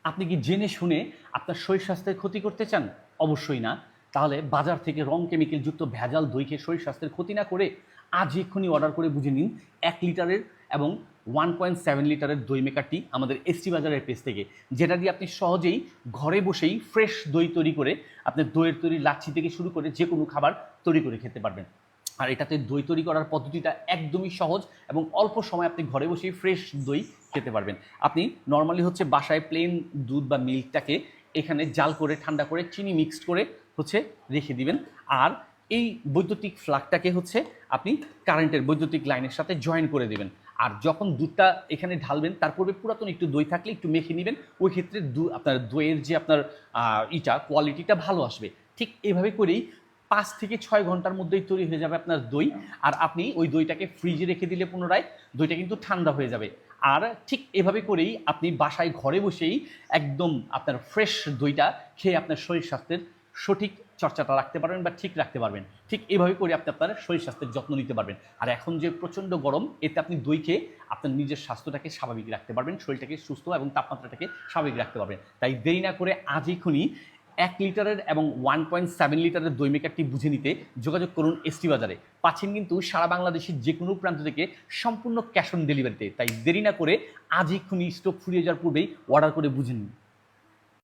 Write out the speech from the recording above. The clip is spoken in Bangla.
আপনি কি জেনে শুনে আপনার শরীর স্বাস্থ্যের ক্ষতি করতে চান? অবশ্যই না। তাহলে বাজার থেকে রং কেমিক্যাল যুক্ত ভেজাল দই খেয়ে শরীর স্বাস্থ্যের ক্ষতি না করে আজই এক্ষুনি অর্ডার করে বুঝে নিন 1 লিটারের এবং 1.7 লিটারের দই মেকারটি আমাদের এসটি বাজারের পেজ থেকে, যেটা দিয়ে আপনি সহজেই ঘরে বসেই ফ্রেশ দই তৈরি করে আপনার দইয়ের তৈরি লাচ্ছি থেকে শুরু করে যে কোনো খাবার তৈরি করে খেতে পারবেন। আর এটাতে দই তৈরি করার পদ্ধতিটা একদমই সহজ এবং অল্প সময় আপনি ঘরে বসেই ফ্রেশ দই খেতে পারবেন। আপনি নর্মালি হচ্ছে বাসায় প্লেন দুধ বা মিল্কটাকে এখানে জাল করে ঠান্ডা করে চিনি মিক্সড করে হচ্ছে রেখে দিবেন। আর এই বৈদ্যুতিক ফ্লাগটাকে হচ্ছে আপনি কারেন্টের বৈদ্যুতিক লাইনের সাথে জয়েন করে দেবেন। আর যখন দুধটা এখানে ঢালবেন তার পূর্বে পুরাতন একটু দই থাকলে একটু মেখে নেবেন, ওই ক্ষেত্রে আপনার দইয়ের যে আপনার কোয়ালিটিটা ভালো আসবে। ঠিক এভাবে করেই 5 থেকে 6 ঘন্টার মধ্যেই তৈরি হয়ে যাবে আপনার দই। আর আপনি ওই দইটাকে ফ্রিজে রেখে দিলে পুনরায় দইটা কিন্তু ঠান্ডা হয়ে যাবে। আর ঠিক এভাবে করেই আপনি বাসায় ঘরে বসেই একদম আপনার ফ্রেশ দইটা খেয়ে আপনার শরীর স্বাস্থ্যের সঠিক চর্চাটা রাখতে পারবেন বা ঠিক রাখতে পারবেন। ঠিক এভাবে করে আপনি আপনার শরীর স্বাস্থ্যের যত্ন নিতে পারবেন। আর এখন যে প্রচণ্ড গরম, এতে আপনি দই খেয়ে আপনার নিজের স্বাস্থ্যটাকে স্বাভাবিক রাখতে পারবেন, শরীরটাকে সুস্থ এবং তাপমাত্রাটাকে স্বাভাবিক রাখতে পারবেন। তাই দেরি না করে আজই খুনি 1 লিটারের এবং 1.7 লিটারের দই মেকারটি বুঝে নিতে যোগাযোগ করুন এসটি বাজারে। পাচ্ছেন কিন্তু সারা বাংলাদেশের যে কোনো প্রান্ত থেকে সম্পূর্ণ ক্যাশ অন ডেলিভারিতে। তাই দেরি না করে আজই খুনি স্টক ফুরিয়ে যাওয়ার পূর্বেই অর্ডার করে বুঝে নিন।